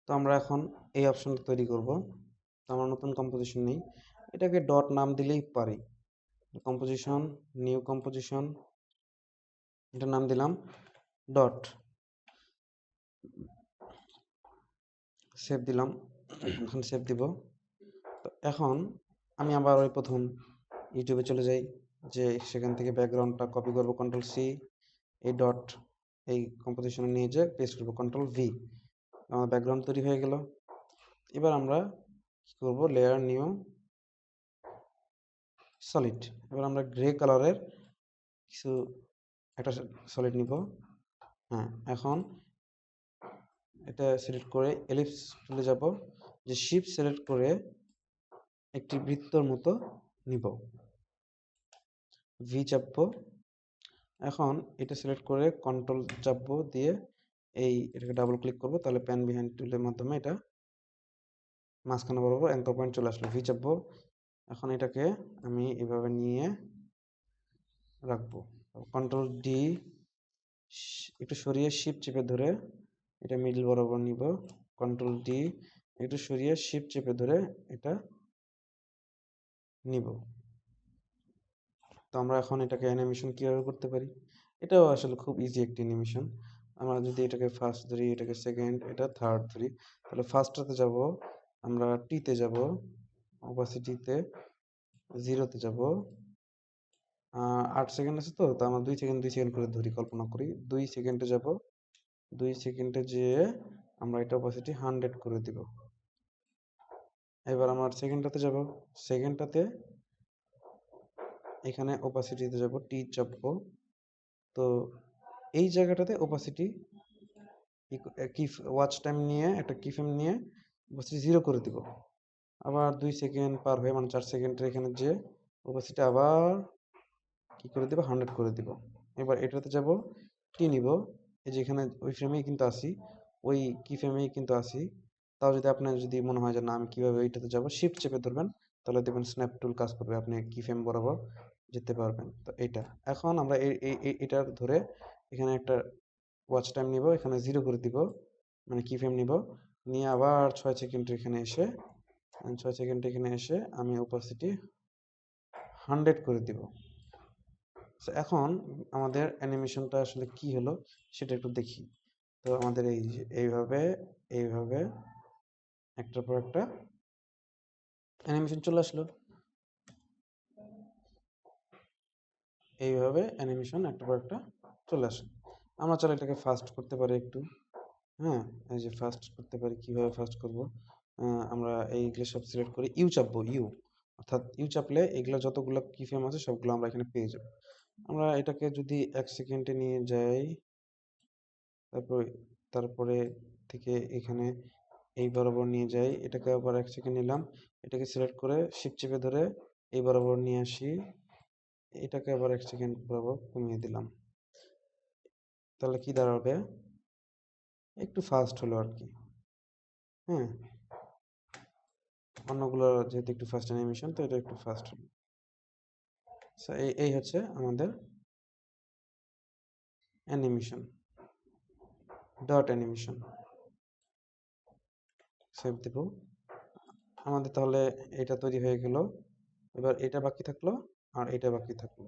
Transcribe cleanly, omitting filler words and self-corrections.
তো আমরা এখন এই অপশনটা তৈরি করব। তো আমরা নতুন কম্পোজিশন নেই, এটাকে ডট নাম দিলেই পারি। কম্পোজিশন, নিউ কম্পোজিশন, এটার নাম দিলাম ডট, সেভ দিলাম। এখন সেভ দিব। তো এখন আমি আবার ওই প্রথম ইউটিউবে চলে যাই, যে সেখান থেকে ব্যাকগ্রাউন্ডটা কপি করব, কন্ট্রোল সি, এই ডট এই কম্পোজিশনে নিয়ে যেয়ে পেস্ট করবো, কন্ট্রোল ভি। আমার ব্যাকগ্রাউন্ড তৈরি হয়ে গেল। এবার আমরা কি করব, লেয়ার, নিউ, সলিড। এবার আমরা গ্রে কালারের কিছু একটা সলিড নিব। হ্যাঁ, এখন এটা সিলেক্ট করে এলিপস টুলে যাব, যে শিপ সিলেক্ট করে একটি বৃত্তর মতো নিব, ভি চাপবো। এখন এটা সিলেক্ট করে কন্ট্রোল চাপবো, দিয়ে এটাকে ডাবল ক্লিক করব, তাহলে প্যান বিহাইন্ড টুলের মাধ্যমে এটা মাঝখানে বরাবর এঙ্কর পয়েন্ট চলে আসলো। ভি চাপবো। এখন এটাকে আমি এভাবে নিয়ে রাখবো, কন্ট্রোল ডি, একটু সরিয়ে শিপ চেপে ধরে এটা মিডল বরাবর নিব, কন্ট্রোল ডি, একটু সরিয়ে শিপ চেপে ধরে এটা নিব। তো আমরা এখন এটাকে অ্যানিমেশন কিভাবে করতে পারি, এটাও আসলে খুব ইজি একটি অ্যানিমেশন। আমরা যদি এটাকে ফার্স্ট ধরি, এটাকে সেকেন্ড, এটা থার্ড ধরি, তাহলে ফার্স্টটাতে যাব, আমরা টিতে যাব, অপাসিটিতে 0-তে যাব। 8 সেকেন্ড আছে, তো আমরা 2 সেকেন্ড করে ধরি, কল্পনা করি 2 সেকেন্ডে যাব। 2 সেকেন্ডে যেয়ে আমরা এটা অপাসিটি 100 করে দিব। এবার আমার সেকেন্ডটাতে যাব, সেকেন্ডটাতে এখানে ওপাসিটিতে যাব, টি চাপবো। তো এই জায়গাটাতে ওপাসিটি কি ওয়াচ টাইম নিয়ে একটা কি ফ্রেম নিয়ে ওপাসিটি 0 করে দিব। আবার 2 সেকেন্ড পার হয়ে, মানে 4 সেকেন্ডের এখানে যে ওপাসিটি আবার কি করে দিব, 100 করে দিব। এবার এটাতে যাব, টি নিব, এই যে এখানে ওই ফ্রেমেই কিন্তু আসি, ওই কি ফ্রেমেই কিন্তু আসি। তাও যদি আপনার যদি মনে হয় যে না আমি কিভাবে ওইটাতে যাব, শিফট চেপে ধরবেন, তাহলে দেখবেন স্ন্যাপ টুল কাজ করবে, আপনি কি ফ্রেম বরাবর যেতে পারবেন। তো এইটা এখন আমরা এটার ধরে এখানে একটা ওয়াচ টাইম নিব, এখানে 0 করে দিব, মানে কি ফ্রেম নিব, নিয়ে আবার 6 সেকেন্ড এখানে এসে 6 সেকেন্ড এখানে এসে আমি ওপাসিটি 100 করে দিব। এখন আমাদের অ্যানিমেশনটা আসলে কি হলো সেটা একটু দেখি। তো আমাদের এই যে এইভাবে এইভাবে একটার পর একটা অ্যানিমেশন চলে আসলো। এইভাবে অ্যানিমেশন একটার পর একটা চলে আসে। আমরা চাইলে এটাকে ফাস্ট করতে পারি একটু। হ্যাঁ, এই যে ফাস্ট করতে পারি, কিভাবে ফাস্ট করব, আমরা এইগুলো সব সিলেক্ট করে ইউ চাপবো, ইউ, অর্থাৎ ইউ চাপলে এগুলো যতগুলো কি ফ্রেম আছে সবগুলো আমরা এখানে পেয়ে যাব। আমরা এটাকে যদি 1 সেকেন্ডে নিয়ে যাই, তারপর তারপরে থেকে এখানে এই বরাবর নিয়ে যাই, এটাকে আবার 1 সেকেন্ড নিলাম, এটাকে সিলেক্ট করে শিফট চেপে ধরে এই বরাবর নিয়ে আসি, এটাকে আবার 1 সেকেন্ড বরাবর কমিয়ে দিলাম। তাহলে কি দাঁড়াবে, একটু ফাস্ট হলো আর কি। হ্যাঁ, অন্যগুলো যেহেতু একটু ফাস্ট অ্যানিমেশন, তো এটা একটু ফাস্ট হলো। সো এই হচ্ছে আমাদের অ্যানিমেশন, ডট অ্যানিমেশন। সেভ দেব। আমাদের তাহলে এটা তৈরি হয়ে গেল। এবার এটা বাকি থাকলো আর এটা বাকি থাকলো।